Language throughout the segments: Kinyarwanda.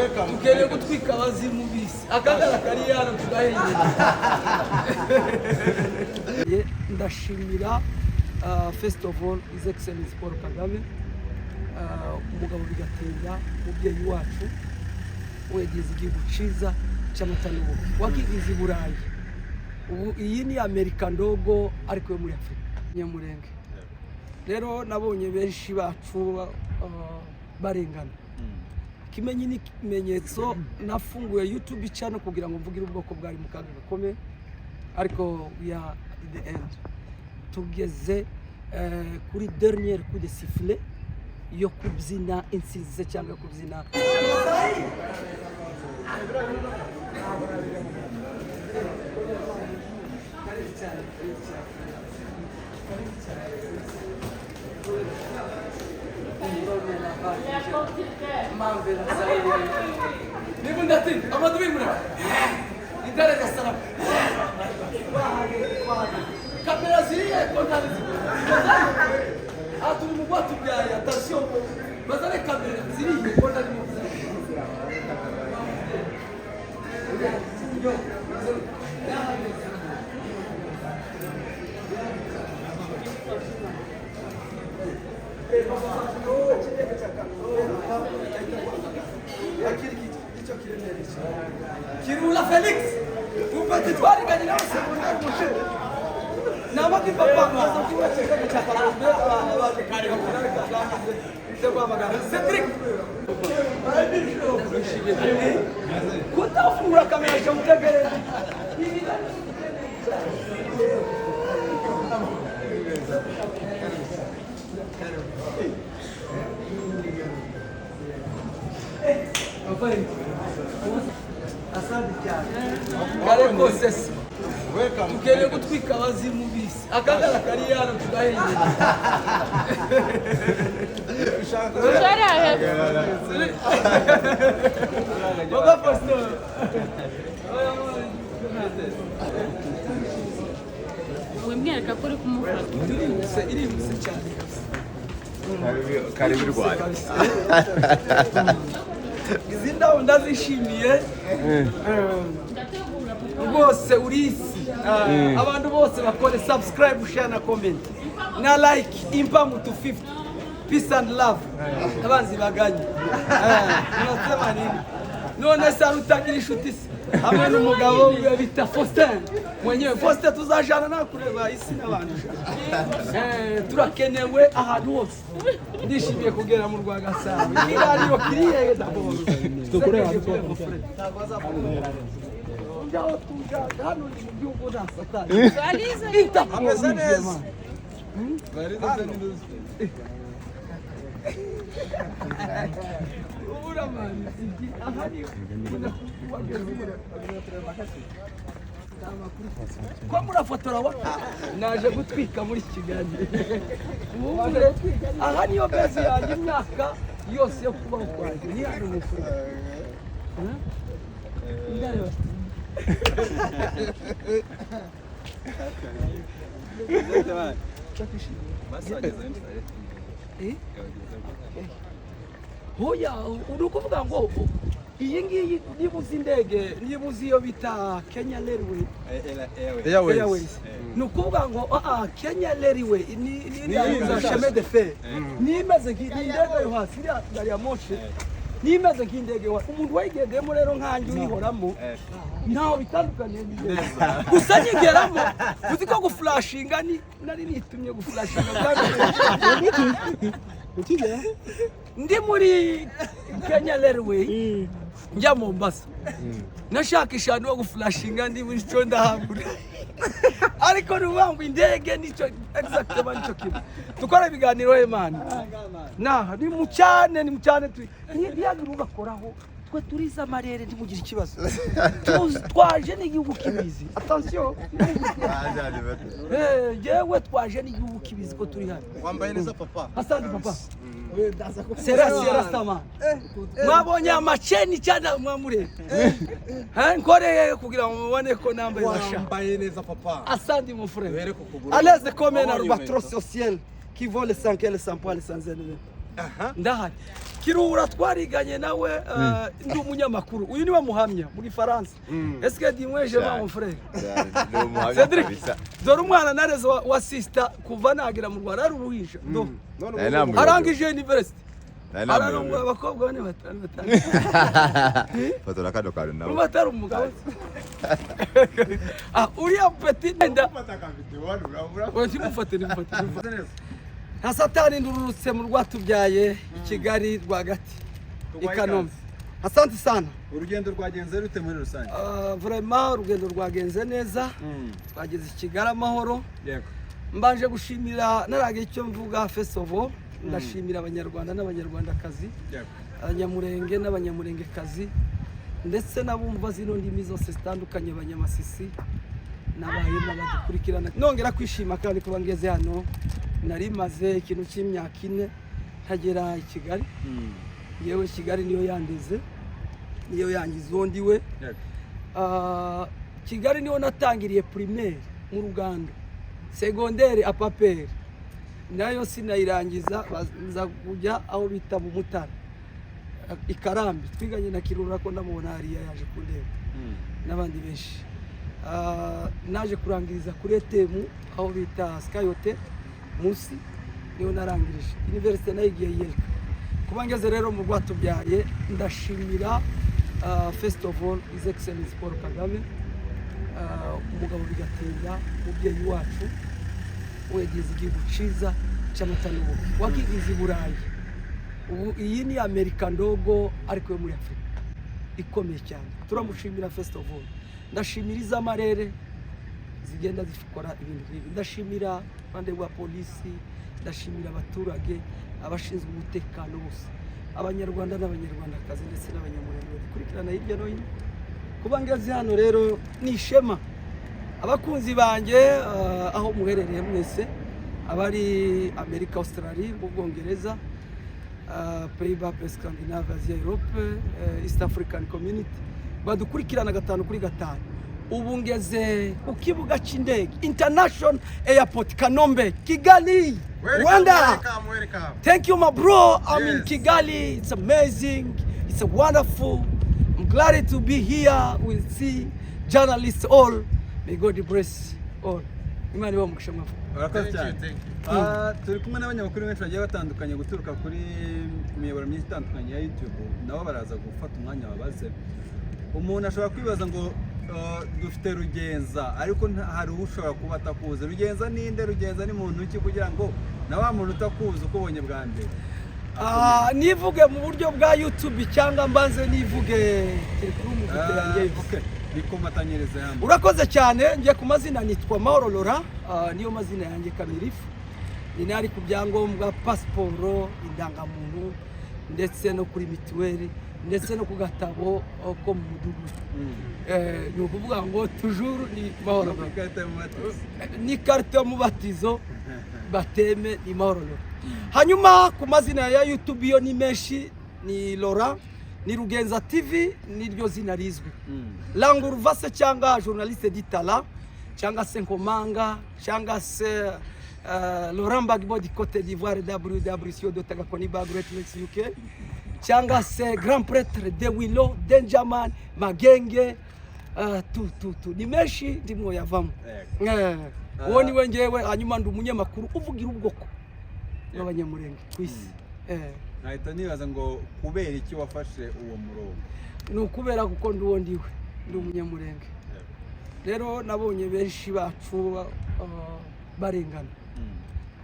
tukeneye gutwika abazimu bisi akagara kari hano tugahengera. Ndashimira first of all His Excellency Paul Kagame, umugabo bigatera umubyeyi wacu wegeze igihugu ciza cy'amatanubu wakigize Burayi. Ubu iyi ni Amerika ndogo ariko yo muri Afrika Nyamurenge. Rero nabonye benshi bacu barengana. Kimenyi ni kimenyetso nafunguye YouTube channel kugira ngo mvugire ubwoko bwari mu kaga gakomeye, ariko we are at the end. Tugeze kuri dernier coup de sifflet yo kubyina insize cyangwa kubyina kamera ziriya kontari aturi mu bwatu bwaye attention bazane kamera ziriya kontari mu Kirula Felix, vous pouvez te voir gagner là, c'est mon cher mon cher. Nama ki papa maso ki wache kwa chakala Cedric kuta fura kamera chamtegere asante cyane kare kose tukeneye gutwika abazimu bisi akagara kari hano tugahengera. Baba pastor wemwereka ko uri kumufata iri musi cyane kari birwaye. izi ndaho ndazishimiye bose urisi abantu bose bakore subscribe, share na comment na like impamu to 50 peace and love abanzi baganye. Unasema nini? None sarutagira inshuti hamwe n'umugabo we bita Faustin mwenyewe. Faustin tuzajana na kureba isi n'abantu turakenewe ahantu hose. Ndishimiye kugera mu Rwagasabo irariyo kiriye d'abord tukureba Jao tuja hano ni mjungu na satani. Ita amezaneza. Ura mani. Ahani kwa murafotora wa naje gutwika muri Kigali. Aha niyo bezi yanjye imyaka yose yo kubaho kwanjye ni hano mu Afrika. Ndaro hoya urukuvuga ngo iyi ngiyi nibuze indege nibuze iyo bita Kenya Airways nukuvuga ngo Kenya Airways ni za chemin de fer nimeze nk'indege yo hasi ya moshi nimeze nk'indege umuntu wayigendemo rero nkanjye uyihoramo ntaho bitandukanye neza gusa nyigeramo uzi ko guflashinga nari nitumye guflashinga ndi muri Kenya Airways njya Mombasa nashakisha ahantu ho guflashinga ndi muri cyo ndahambura ariko rubambu indege nicyo exactement nicyo kintu tukora ibiganiro Imana ni mu cyane ntiyagira ugakoraho twe turiza amarere ntimugira ikibazo twaje n'igihugu kibizi attention yewe twaje n'igihugu kibizi ko turi hano. Wambaye neza papa. Asante papa. Sera sama mwabonye amacheni cyane mwamure nkoreye kugira ngo mubone ko nambaye basha. Wambaye neza papa. Asante mon frère. Allez comme un albatros au ciel qui vole sans qu'elle sans poil sans elle. Ndahari Kirura twariganye nawe ndi umunyamakuru uyu ni bamuhamya mu Gifaransa est-ce que dis-moi je vais mon frère Cedric dore umwana nareze wa sister kuva nagira mu Rwanda ruruhisha arangije university ararongora abakobwa bane batanu Fotora kado kado nawe batari umugabo uriya petit nda simufate nta satani ndururutse mu rwatubyaye i Kigali rwagati i Kanombe. Asante sana. Urugendo rwagenze rute muri rusange? Vraiment urugendo rwagenze neza. Twageze i Kigali amahoro. Yego. Mbanje gushimira naragiye icyo mvuga first of all ndashimira abanyarwanda n'abanyarwandakazi. Yego. Abanyamurenge n'abanyamurengekazi ndetse nabumva zino ndimi zose zitandukanye abanyamasisi n'abahema badukurikirana. Nongera kwishima kandi kuba ngeze hano nari maze ikintu cy'imyaka 4 ntagera i Kigali. Yewe Kigali niyo yandeze niyo yangize undi we. Kigali niyo natangiriye primaire mu Ruganda, secondaire a Papere nayo sinayirangiza baza kujya aho bita mu Mutara Ikarambi. Twiganye na Kirura ko ndamubona hariya yaje kundeba n'abandi benshi. Naje kurangiriza kuri ETM aho bita Skyhotel Musi niyo narangirije. University nayigiye Yelka. Kuba ngeze rero mu rwatubyaye ndashimira first of all His Excellency Paul Kagame, umugabo bigatinda umubyeyi wacu wegeze igihugu ciza cy'amata n'ubuki wakigize i Burayi. Ubu iyi ni Amerika ndogo ariko yo muri Afrika ikomeye cyane. Turamushimira first of all. Ndashimira izamarere zigenda zikora ibintu nk'ibi. Ndashimira bande wa polisi, ndashimira abaturage, abashinzwe umutekano bose, abanyarwanda n'abanyarwandakazi ndetse n'abanyamurenge bakurikirana hirya no hino. Kuba ngeze hano rero ni ishema. Abakunzi banjye aho muherereye mwese, abari Amerika, Australia, mu Bwongereza, Pays-Bas, Scandinavia, Asia, Europe, East African Community badukurikirana 5 kuri 5. Ubu ngeze ku kibuga cy'indege International Airport Kanombe, Kigali, Rwanda. Welcome. Thank you my bro. I'm in Kigali. It's amazing. It's wonderful. I'm glad to be here with the journalists all. May God bless all. Imana ibamugisha mwafu. Urakoze cyane. Turi kumwe n'abanyamakuru benshi bagiye batandukanye guturuka kuri imiyoboro myinshi itandukanye ya YouTube. Nabo baraza gufata umwanya wabaze. Umuntu ashobora kwibaza ngo dufite Rugenza ariko hari ushobora kuba atakuze. Rugenza ninde? Rugenza ni muntu ki kugira ngo na wa muntu utakuze ukubonye bwa mbere? Nivuge mu buryo bwa YouTube cyangwa mbanze nivuge kuri mu yanjye. Okay. Bikomatanyirize hamwe. Urakoze cyane. Ngiye ku mazina nitwa Mahoro Laurent, niyo mazina yanjye kamirifu. Ni nari ku byangombwa passport, indangamuntu ndetse no kuri mituweli ndetse no ku gatabo ko mu mudugudu. Ni ukuvuga ngo toujours ni Mahoro ni carte y'umubatizo bateme ni Mahoro Laurent. Hanyuma ku mazina ya YouTube yo ni menshi, ni Laurent, ni Rugenza TV, niryo zina rizwi. Langu Ruvase cyangwa journaliste d'Itala cyangwa se Nkomanga cyangwa se Laurent Gbagbo di Côte d'Ivoire WWCO Dotagakoni Bagret UK cyangwa se Grand Prêtre de Willow Denjaman Magenge tu ni menshi ndimo yavamo. Uwo ni wengewe. Hanyuma ndi umunyamakuru uvugira ubwoko bw'abanyamurenge kwisi. Nahita nibaza ngo kubera iki wafashe uwo murongo? Ni ukubera kuko ndi uwo ndiwe, ndi umunyamurenge. Rero nabonye benshi bacu barengana.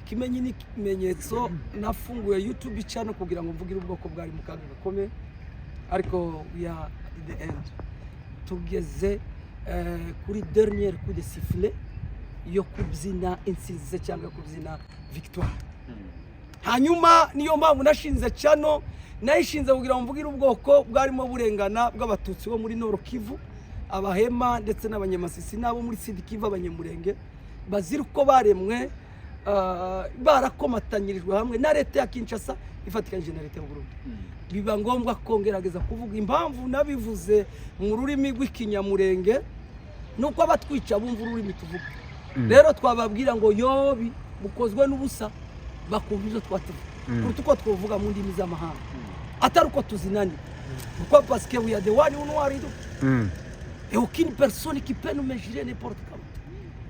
Kimenyi ni kimenyetso nafunguye YouTube channel kugira ngo mvugire ubwoko bwari mu kaga gakomeye, ariko we are at the end. Tugeze kuri dernier coup de sifflet yo kubyina insinzi cyangwa kubyina victoire. Hanyuma niyo mpamvu nashinze channel, nayishinze kugira ngo mvugire ubwoko bwarimo burengana bw'abatutsi bo muri Nord Kivu, abahema ndetse n'abanyamasisi nabo muri Sud Kivu, abanyamurenge bazira uko baremwe barakomatanyirijwe hamwe na leta ya Kinshasa ifatikanyije na leta y'u Burundi. Biba ngombwa kongerageza kuvuga impamvu nabivuze mu rurimi rw'ikinyamurenge nuko abatwica bumva ururimi tuvuga. Rero twababwira ngo yobi bukozwe n'ubusa bakumva izo twatuvuga kuko twovuga mu ndimi z'amahanga. atari uko tuzinaniwe. Pourquoi? Parce que we are the one who know what to do. Et aucune personne qui peut nous mesurer n'importe comment.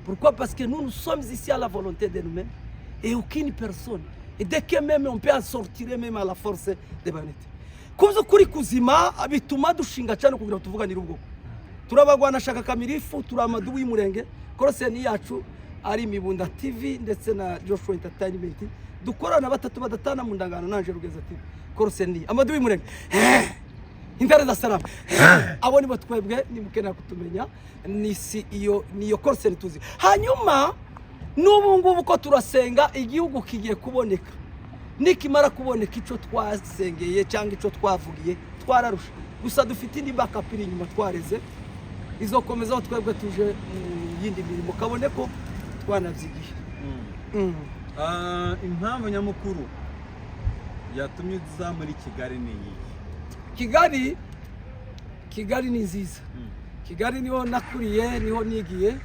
Pourquoi? Parce que nous sommes ici à la volonté de nous-mêmes. Et aucune personne. Et dès que même on peut en sortir même à la force de vanité. Kuzo kuri kuzima bituma dushinga cyane kugira tuvuganira ubwo. Turabagwana shaka kamirifu turamadu w'imurenge. Koroseni yacu ari Mibunda TV ndetse na Joshua Entertainment. Dukorana batatu badatana mu ndangano nanje Rugeza TV. Koroseni amadu w'imurenge. Intare za salama. Abo ni batwebwe nimukenera kutumenya nisi niyo Koroseni tuzi. Hanyuma n'ubu ngubu ko turasenga igihugu kigiye kuboneka. Nikimara kuboneka ico twasengeye cyangwa ico twavugiye twararusha. Gusa dufite indi backup iri nyuma twareze. Izokomeza twebwe tuje mu yindi mirimo kabone ko twanavyigiye. Impamvu nyamukuru yatumye uza muri Kigali ni iyi. Kigali ni nziza. Kigali niho nakuriye, niho nigiye.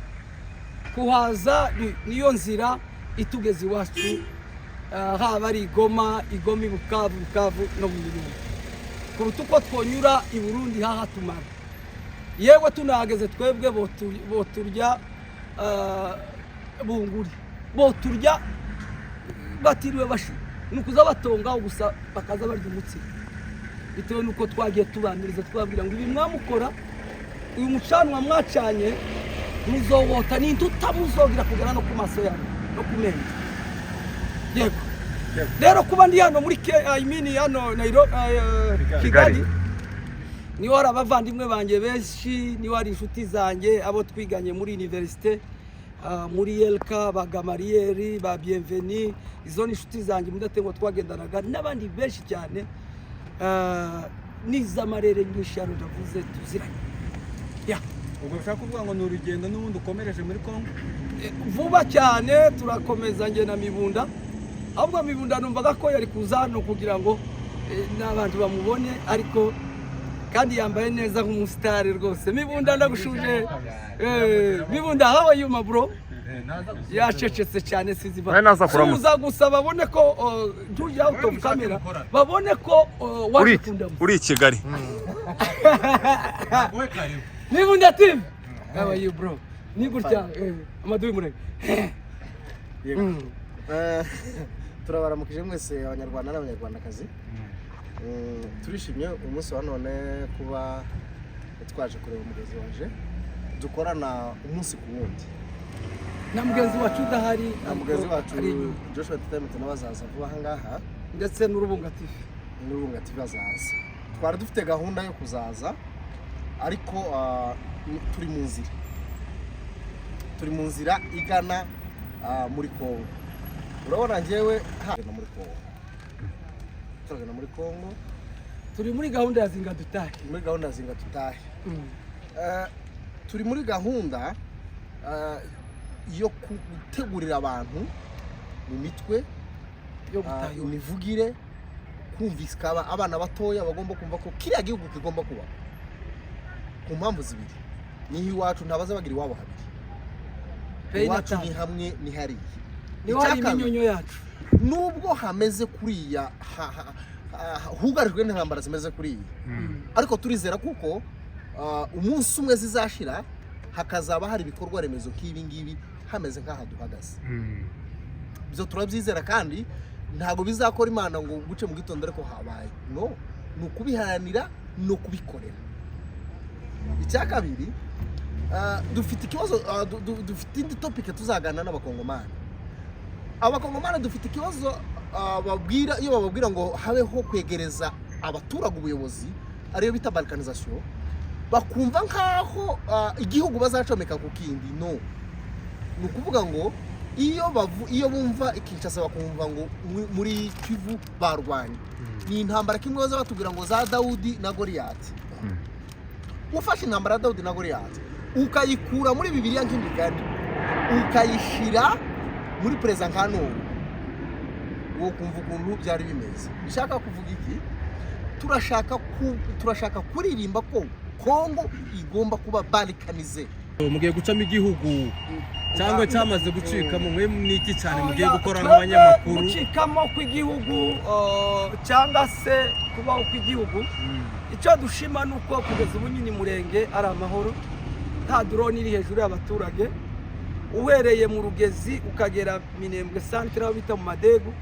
Kuhaza niyo nzira itugeze iwacu, haba ari Goma, Bukavu no mu Burundi. Kuruta uko twonyura i Burundi haha tumara. Yewe tunahageze twebwe boturya bunguri, boturya batiriwe bashi, nukuza batonga gusa bakaza barya umutsima. Bitewe nuko twagiye tubaniriza twabwira ngo ibi mwamukora uyu mucanwa mwacanye muzowota ni tutamuzogira kugera no ku maso yanyu no kumenya. Yego. Rero kuba ndi hano muri hano Nairobi Kigali ni wari abavandimwe banje benshi, ni wari inshuti zanjye abo twiganye muri universite muri Elka Bagamarieri ba Bienvenue, izo ni inshuti zanjye mudatengo twagendanaga n'abandi benshi cyane nizamarere nyisharo ndavuze tuziranye. Ubwo ushaka kuvuga ngo ni urugendo n'ubundi ukomereje muri Kongo? Vuba cyane turakomeza nge na Mibunda. Ahubwo Mibunda numvaga ko yari kuza hano kugira ngo n'abantu bamubone, ariko kandi yambaye neza nk'umusitari rwose. Mibunda ndagushuje. Mibunda, how are you my bro? Yacecetse cyane siziba. Uza gusa babone ko tujya out of camera. Babone ko wabikunda. Uri Kigali. Mibunda team. How are you bro? Ni gutya amadu murenge. Turabaramukije mwese abanyarwanda n'abanyarwandakazi. Turishimye umunsi wa none kuba twaje kureba umugezi waje. Dukorana umunsi ku wundi. Na mugenzi wacu udahari, mugezi wacu Joshua Entertainment n'abazaza vuba hangaha ndetse n'Urubunga TV. N'Urubunga TV bazaza. Twari dufite gahunda yo kuzaza ariko turi mu nzira igana muri Kongo. Urabona njyewe hagana muri Kongo. Turagana muri Kongo. Turi muri gahunda ya zinga dutahe. Muri gahunda ya zinga dutahe. Turi muri gahunda yo gutegurira abantu mu mitwe yo gutaha imivugire, kumvisikaba abana batoya bagomba kumva ko kiriya gihugu kigomba kuba ku mpamvu zibiri. Nihi iwacu ntabaza bagira iwabo habiri. Iwacu ni hamwe ni hariya. Ni wari iminyonyo yacu. Nubwo hameze kuriya hugarijwe n'intambara zimeze kuriya. Ariko turizera kuko umunsi umwe zizashira hakazaba hari ibikorwa remezo k'ibi ngibi hameze nk'aha duhagaze. Byo turabyizera kandi ntago bizakora Imana ngo guce mu gitondo ariko habaye. No, nukubiharanira no kubikorera. Icya kabiri dufite ikibazo dufite indi topic tuzagana n'abakongomani. Abakongomani dufite ikibazo babwira iyo bababwira ngo habeho kwegereza abaturage ubuyobozi ariyo bita balkanisation, bakumva nkaho igihugu bazacomeka ku kindi. No, nukuvuga ngo iyo bumva Kinshasa bakumva ngo muri Kivu barwanye ni intambara kimwe baza batubwira ngo za Daudi na Goliath. Ufashe intambara ya Daudi na Goliath ukayikura muri Bibiliya nk'imigani ukayishira muri President Kano, wo kumva ukuntu byari bimeze. Bishaka kuvuga iki? Turashaka kuririmba ko Kongo igomba kuba balkanize mugiye gucamo igihugu cyangwa cyamaze gucikamo mwe n'iki cyane mugiye gukora nk'abanyamakuru gucikamo kw'igihugu cyangwa se kubaho kw'igihugu icyo dushima nuko kugeza ubu nyine Murenge ari amahoro nta drone iri hejuru y'abaturage uhereye mu Rugezi ukagera Minembwe centre aho bita mu Madegu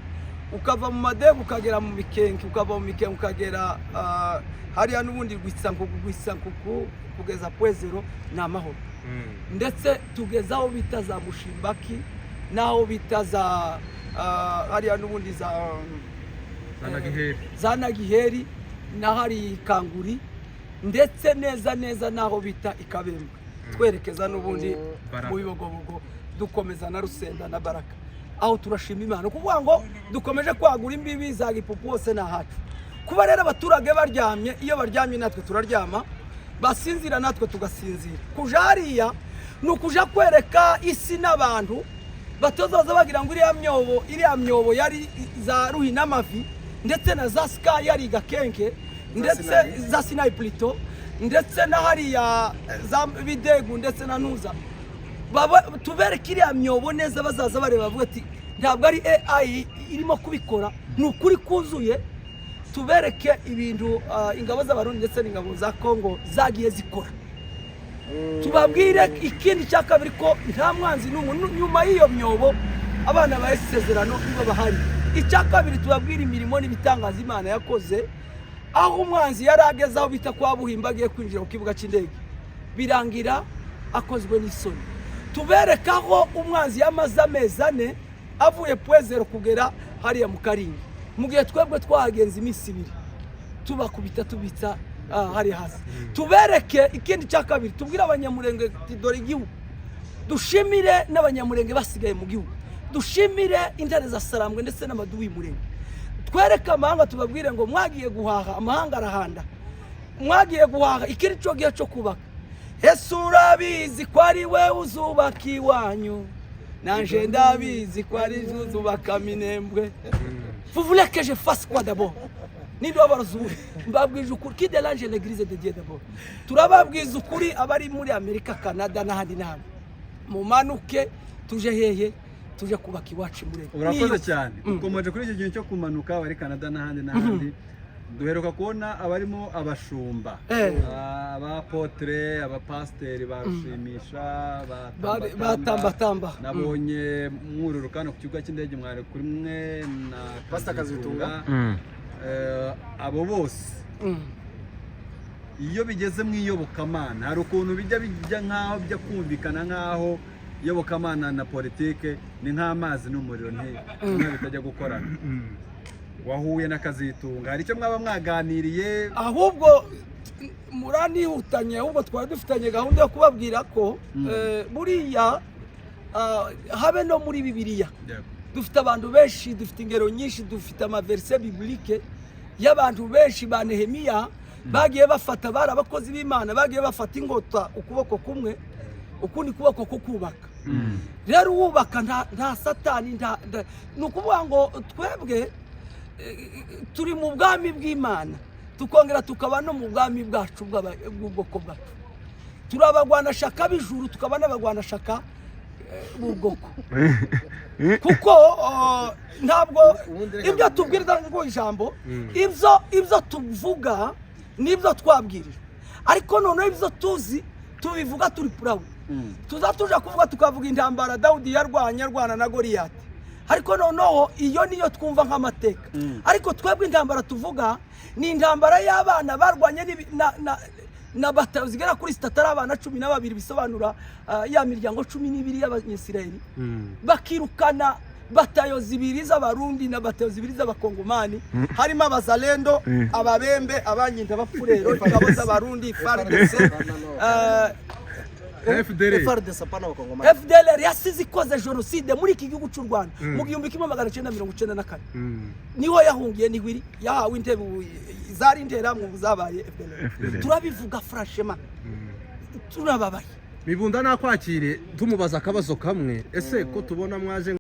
ukava mu Madegu ukagera mu Mikenke ukava mu Mikenke ukagera hariya n'ubundi Rwisankuku kugeza Pwezero ni amahoro ndetse tugeza aho bita za Mushimbaki naho bita za hariya n'ubundi za Nagiheri na hari Kanguri ndetse neza naho bita Ikabembe twerekeza n'ubundi mu Bibogobogo dukomeza na Rusenda na Baraka aho turashima Imana kuvuga ngo dukomeje kwagura imbibi za Gipupu hose na hacu kuba rero abaturage baryamye iyo baryamye natwe turaryama basinzira natwe tugasinzira kuja hariya ni ukuja kwereka isi n'abantu batozaza bagira ngo iriya myobo yari za Ruhi n'Amavi ndetse na za Sky yari Gakenke ndetse za Sinai Plito ndetse na hariya za Bidegu ndetse na Nuza tubereke iriya myobo neza bazaza bareba bavuga ati ntabwo ari AI irimo kubikora ni ukuri kuzuye tubereke ibintu ingabo z'Abarundi ndetse n'ingabo za Kongo zagiye zikora tubabwire ikindi cya kabiri ko nta mwanzi nyuma y'iyo myobo abana ba Isezerano nibo bahari icya kabiri tubabwire imirimo n'ibitangaza Imana yakoze aho umwanzi yari ageze aho bita kwa Buhimba agiye kwinjira ku kibuga cy'indege birangira akozwe n'isoni tubereka aho umwanzi yamaze amezi 4 avuye Pwezero kugera hariya mu Karingi mu gihe twebwe twahagenza iminsi 2 tubakubita tubitsa hari hasi tubereke ikindi cya kabiri tubwire abanyamurenge dore igihugu dushimire n'abanyamurenge basigaye mu gihugu dushimire intare za Sarambwe ndetse n'amaduwi Murenge twereka amahanga tubabwire ngo mwagiye guhaha amahanga arahanda mwagiye guhaha ikiri cyo gihe cyo kubaka Yesu urabizi ko ari we uzubaka iwanyu nanje ndabizi ko ari uzubaka Minembwe vous voulez que je fasse quoi d'abord nindo abaruzuye mbabwije ukuri qui dérange l'église de Dieu d'abord turababwiza ukuri abari muri Amerika Canada n'ahandi mu manuke tuje hehe tuje kubaka iwacu Murenge urakoze cyane ukomeje kuri iki gihe cyo kumanuka bari Canada n'ahandi duheruka kubona abarimo abashumba abapotre abapasteri barushimisha batamba nabonye mwururukana ku kibuga cy'indege mwari kuri mwe na Pastor Kazitunga abo bose iyo bigeze mu iyobokamana hari ukuntu bijya nkaho bijya kumvikana nkaho iyobokamana na politike ni nk'amazi n'umuriro bitajya gukorana wahuye na Kazitunga hari icyo mwaba mwaganiriye ahubwo muranihutanye ahubwo twari dufitanye gahunda yo kubabwira ko buriya habe no muri Bibiliya dufite abantu benshi dufite ingero nyinshi dufite amaverse biblique y'abantu benshi ba Nehemiya bagiye bafata barabakozi b'Imana bagiye bafata ingota ukuboko kumwe ukundi kuboko ko kubaka rero wubaka nta satani nukuvuga ngo twebwe turi mu bwami bw'Imana tukongera tukaba no mu bwami bwacu bw'ubwoko bwacu turabagwana shaka bijuru tukaba n'abagwana shaka bw'ubwoko kuko ntabwo ibyo tubwirwa ngo ijambo ibyo tuvuga nibyo twabwirije ariko none ibyo tuzi tubivuga turi proud tuzatuja kuvuga tukavuga intambara Dawudi yarwana na Goliyati ariko noneho iyo niyo twumva nk'amateka ariko twebwe intambara tuvuga ni intambara y'abana barwanye na batayo zigera kuri 6 abana 12 bisobanura ya miryango 12 y'Abanyisirayeli bakirukana batayo 2 z'Abarundi na batayo 2 z'Abakongomani harimo abazalendo ababembe abanyinda bapfurero ingabo z'Abarundi FARDC FDLR yasize ikoze jenoside muri iki gihugu cy'u Rwanda mu 1994 niho yahungiye nihwiri yahawe intebe zari intera mu zabaye FDLR turabivuga franchement turababaye Mibunda nakwakire tumubaza akabazo kamwe ese ko tubona mwaje